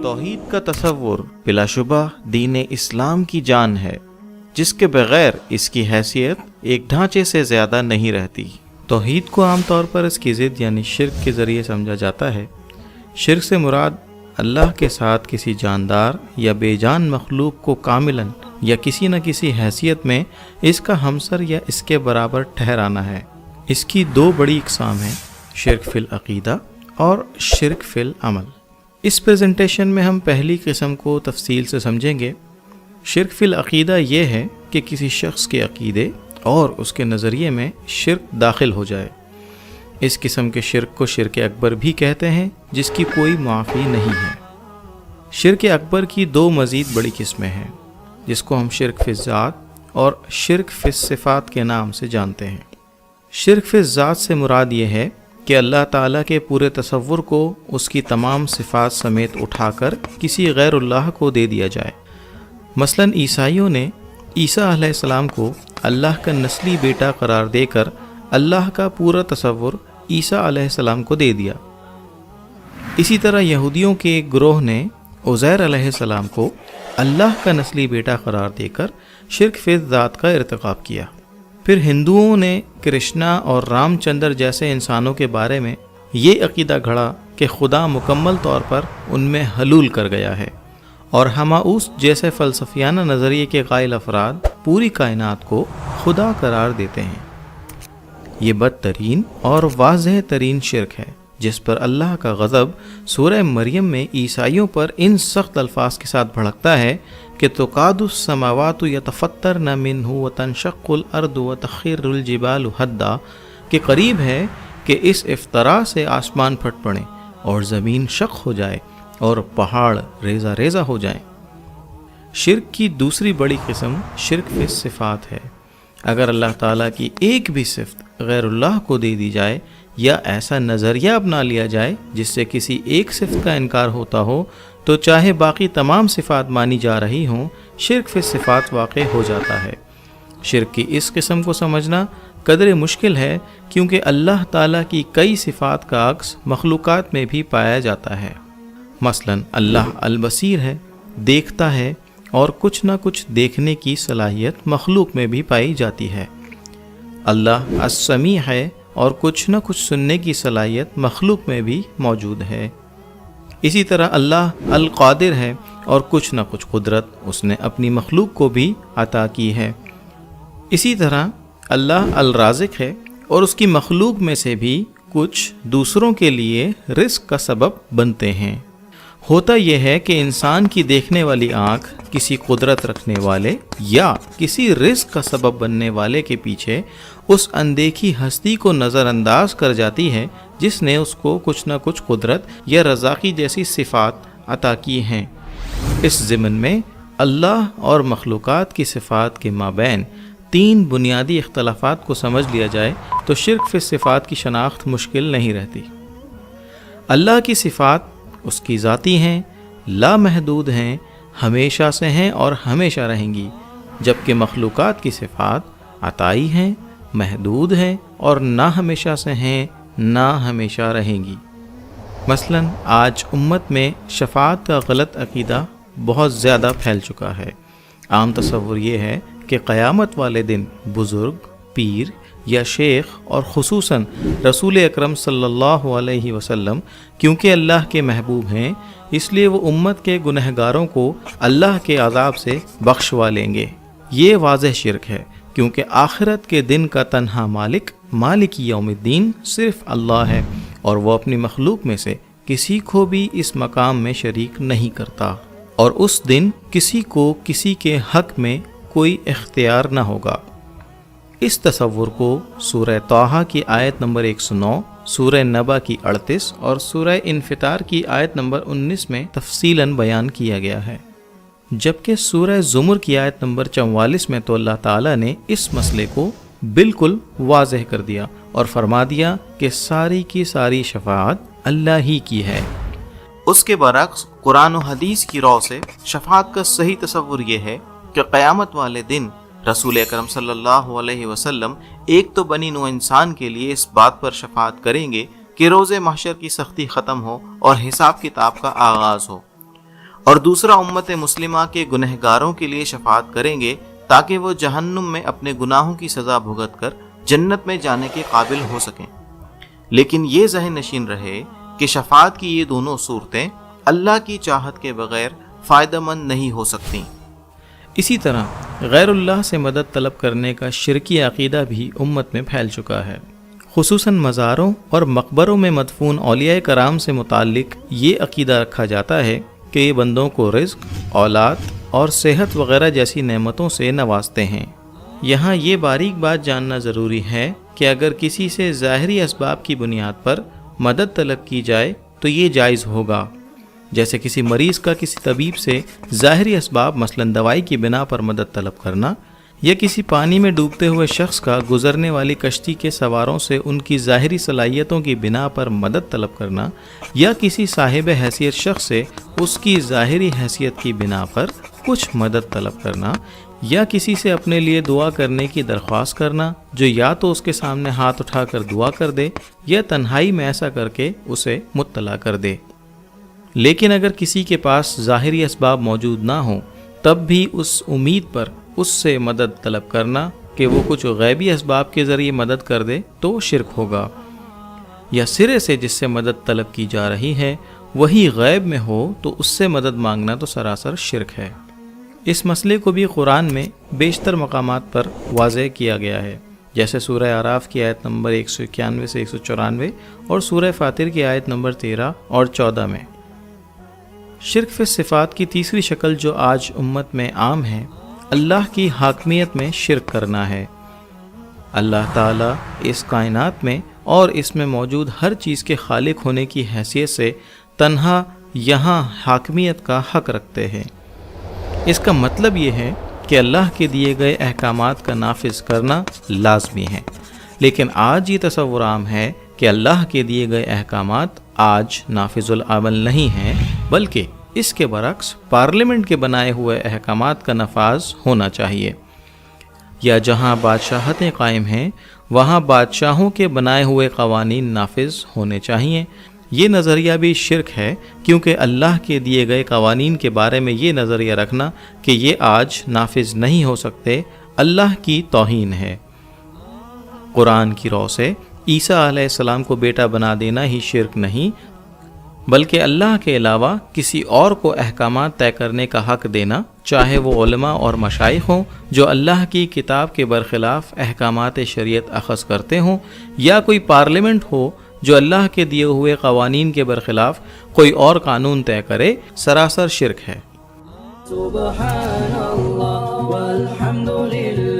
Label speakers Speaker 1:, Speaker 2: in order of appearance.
Speaker 1: توحید کا تصور بلا شبہ دین اسلام کی جان ہے، جس کے بغیر اس کی حیثیت ایک ڈھانچے سے زیادہ نہیں رہتی۔ توحید کو عام طور پر اس کی ضد یعنی شرک کے ذریعے سمجھا جاتا ہے۔ شرک سے مراد اللہ کے ساتھ کسی جاندار یا بے جان مخلوق کو کاملاً یا کسی نہ کسی حیثیت میں اس کا ہمسر یا اس کے برابر ٹھہرانا ہے۔ اس کی دو بڑی اقسام ہیں، شرک فی العقیدہ اور شرک فی العمل۔ اس پریزنٹیشن میں ہم پہلی قسم کو تفصیل سے سمجھیں گے۔ شرک فی العقیدہ یہ ہے کہ کسی شخص کے عقیدے اور اس کے نظریے میں شرک داخل ہو جائے۔ اس قسم کے شرک کو شرک اکبر بھی کہتے ہیں، جس کی کوئی معافی نہیں ہے۔ شرک اکبر کی دو مزید بڑی قسمیں ہیں، جس کو ہم شرک فی الذات اور شرک فی الصفات کے نام سے جانتے ہیں۔ شرک فی الذات سے مراد یہ ہے کہ اللہ تعالیٰ کے پورے تصور کو اس کی تمام صفات سمیت اٹھا کر کسی غیر اللہ کو دے دیا جائے۔ مثلاً عیسائیوں نے عیسیٰ علیہ السلام کو اللہ کا نسلی بیٹا قرار دے کر اللہ کا پورا تصور عیسیٰ علیہ السلام کو دے دیا۔ اسی طرح یہودیوں کے ایک گروہ نے عزیر علیہ السلام کو اللہ کا نسلی بیٹا قرار دے کر شرک فی الذات کا ارتکاب کیا۔ پھر ہندوؤں نے کرشنا اور رام چندر جیسے انسانوں کے بارے میں یہ عقیدہ گھڑا کہ خدا مکمل طور پر ان میں حلول کر گیا ہے، اور ہماؤس جیسے فلسفیانہ نظریے کے قائل افراد پوری کائنات کو خدا قرار دیتے ہیں۔ یہ بدترین اور واضح ترین شرک ہے، جس پر اللہ کا غضب سورہ مریم میں عیسائیوں پر ان سخت الفاظ کے ساتھ بھڑکتا ہے کہ تکاد السماوات یتفطرن منہ وتنشق الارض وتخر الجبال ہدا، کہ قریب ہے کہ اس افتراء سے آسمان پھٹ پڑیں اور زمین شق ہو جائے اور پہاڑ ریزہ ریزہ ہو جائیں۔ شرک کی دوسری بڑی قسم شرک فی الصفات ہے۔ اگر اللہ تعالیٰ کی ایک بھی صفت غیر اللہ کو دے دی جائے یا ایسا نظریہ اپنا لیا جائے جس سے کسی ایک صفت کا انکار ہوتا ہو، تو چاہے باقی تمام صفات مانی جا رہی ہوں، شرک فی الصفات واقع ہو جاتا ہے۔ شرک کی اس قسم کو سمجھنا قدر مشکل ہے، کیونکہ اللہ تعالیٰ کی کئی صفات کا عکس مخلوقات میں بھی پایا جاتا ہے۔ مثلاً اللہ البصیر ہے، دیکھتا ہے، اور کچھ نہ کچھ دیکھنے کی صلاحیت مخلوق میں بھی پائی جاتی ہے۔ اللہ السمیع ہے، اور کچھ نہ کچھ سننے کی صلاحیت مخلوق میں بھی موجود ہے۔ اسی طرح اللہ القادر ہے، اور کچھ نہ کچھ قدرت اس نے اپنی مخلوق کو بھی عطا کی ہے۔ اسی طرح اللہ الرازق ہے، اور اس کی مخلوق میں سے بھی کچھ دوسروں کے لیے رزق کا سبب بنتے ہیں۔ ہوتا یہ ہے کہ انسان کی دیکھنے والی آنکھ کسی قدرت رکھنے والے یا کسی رزق کا سبب بننے والے کے پیچھے اس اندیکھی ہستی کو نظر انداز کر جاتی ہے جس نے اس کو کچھ نہ کچھ قدرت یا رزاقی جیسی صفات عطا کی ہیں۔ اس ضمن میں اللہ اور مخلوقات کی صفات کے مابین تین بنیادی اختلافات کو سمجھ لیا جائے تو شرک فی الصفات کی شناخت مشکل نہیں رہتی۔ اللہ کی صفات اس کی ذاتی ہیں، لامحدود ہیں، ہمیشہ سے ہیں اور ہمیشہ رہیں گی، جبکہ مخلوقات کی صفات عطائی ہیں، محدود ہیں اور نہ ہمیشہ سے ہیں نہ ہمیشہ رہیں گی۔ مثلاً آج امت میں شفاعت کا غلط عقیدہ بہت زیادہ پھیل چکا ہے۔ عام تصور یہ ہے کہ قیامت والے دن بزرگ، پیر یا شیخ اور خصوصاً رسول اکرم صلی اللہ علیہ وسلم کیونکہ اللہ کے محبوب ہیں، اس لیے وہ امت کے گنہگاروں کو اللہ کے عذاب سے بخشوا لیں گے۔ یہ واضح شرک ہے، کیونکہ آخرت کے دن کا تنہا مالک یوم الدین صرف اللہ ہے، اور وہ اپنی مخلوق میں سے کسی کو بھی اس مقام میں شریک نہیں کرتا، اور اس دن کسی کو کسی کے حق میں کوئی اختیار نہ ہوگا۔ اس تصور کو سورہ طٰہٰ کی آیت نمبر 109، سورہ نبا کی 38 اور سورہ انفطار کی آیت نمبر 19 میں تفصیلاً بیان کیا گیا ہے، جبکہ سورہ زمر کی آیت نمبر 44 میں تو اللہ تعالیٰ نے اس مسئلے کو بالکل واضح کر دیا اور فرما دیا کہ ساری کی ساری شفاعت اللہ ہی کی ہے۔ اس کے برعکس قرآن و حدیث کی رو سے شفاعت کا صحیح تصور یہ ہے کہ قیامت والے دن رسول اکرم صلی اللہ علیہ وسلم ایک تو بنی نوح انسان کے لیے اس بات پر شفاعت کریں گے کہ کہ روز محشر کی سختی ختم ہو اور حساب کتاب کا آغاز ہو، اور دوسرا امت مسلمہ کے گنہگاروں کے لیے شفاعت کریں گے تاکہ وہ جہنم میں اپنے گناہوں کی سزا بھگت کر جنت میں جانے کے قابل ہو سکیں۔ لیکن یہ ذہن نشین رہے کہ شفاعت کی یہ دونوں صورتیں اللہ کی چاہت کے بغیر فائدہ مند نہیں ہو سکتی۔
Speaker 2: اسی طرح غیر اللہ سے مدد طلب کرنے کا شرکی عقیدہ بھی امت میں پھیل چکا ہے۔ خصوصاً مزاروں اور مقبروں میں مدفون اولیاء کرام سے متعلق یہ عقیدہ رکھا جاتا ہے کہ یہ بندوں کو رزق، اولاد اور صحت وغیرہ جیسی نعمتوں سے نوازتے ہیں۔ یہاں یہ باریک بات جاننا ضروری ہے کہ اگر کسی سے ظاہری اسباب کی بنیاد پر مدد طلب کی جائے تو یہ جائز ہوگا، جیسے کسی مریض کا کسی طبیب سے ظاہری اسباب مثلاً دوائی کی بنا پر مدد طلب کرنا، یا کسی پانی میں ڈوبتے ہوئے شخص کا گزرنے والی کشتی کے سواروں سے ان کی ظاہری صلاحیتوں کی بنا پر مدد طلب کرنا، یا کسی صاحب حیثیت شخص سے اس کی ظاہری حیثیت کی بنا پر کچھ مدد طلب کرنا، یا کسی سے اپنے لیے دعا کرنے کی درخواست کرنا جو یا تو اس کے سامنے ہاتھ اٹھا کر دعا کر دے یا تنہائی میں ایسا کر کے اسے مطلع کر دے۔ لیکن اگر کسی کے پاس ظاہری اسباب موجود نہ ہوں تب بھی اس امید پر اس سے مدد طلب کرنا کہ وہ کچھ غیبی اسباب کے ذریعے مدد کر دے تو شرک ہوگا، یا سرے سے جس سے مدد طلب کی جا رہی ہے وہی غیب میں ہو تو اس سے مدد مانگنا تو سراسر شرک ہے۔ اس مسئلے کو بھی قرآن میں بیشتر مقامات پر واضح کیا گیا ہے، جیسے سورہ اعراف کی آیت نمبر 191 سے 194 اور سورہ فاطر کی آیت نمبر 13 اور 14 میں۔ شرک فی الصفات کی تیسری شکل جو آج امت میں عام ہے، اللہ کی حاکمیت میں شرک کرنا ہے۔ اللہ تعالیٰ اس کائنات میں اور اس میں موجود ہر چیز کے خالق ہونے کی حیثیت سے تنہا یہاں حاکمیت کا حق رکھتے ہیں۔ اس کا مطلب یہ ہے کہ اللہ کے دیے گئے احکامات کا نافذ کرنا لازمی ہے، لیکن آج یہ تصور عام ہے کہ اللہ کے دیے گئے احکامات آج نافذ العمل نہیں ہیں، بلکہ اس کے برعکس پارلیمنٹ کے بنائے ہوئے احکامات کا نفاذ ہونا چاہیے، یا جہاں بادشاہتیں قائم ہیں وہاں بادشاہوں کے بنائے ہوئے قوانین نافذ ہونے چاہیے۔ یہ نظریہ بھی شرک ہے، کیونکہ اللہ کے دیے گئے قوانین کے بارے میں یہ نظریہ رکھنا کہ یہ آج نافذ نہیں ہو سکتے اللہ کی توہین ہے۔ قرآن کی رو سے عیسیٰ علیہ السلام کو بیٹا بنا دینا ہی شرک نہیں، بلکہ اللہ کے علاوہ کسی اور کو احکامات طے کرنے کا حق دینا، چاہے وہ علماء اور مشائخ ہوں جو اللہ کی کتاب کے برخلاف احکامات شریعت اخذ کرتے ہوں، یا کوئی پارلیمنٹ ہو جو اللہ کے دیے ہوئے قوانین کے برخلاف کوئی اور قانون طے کرے، سراسر شرک ہے۔
Speaker 3: سبحان اللہ والحمد للہ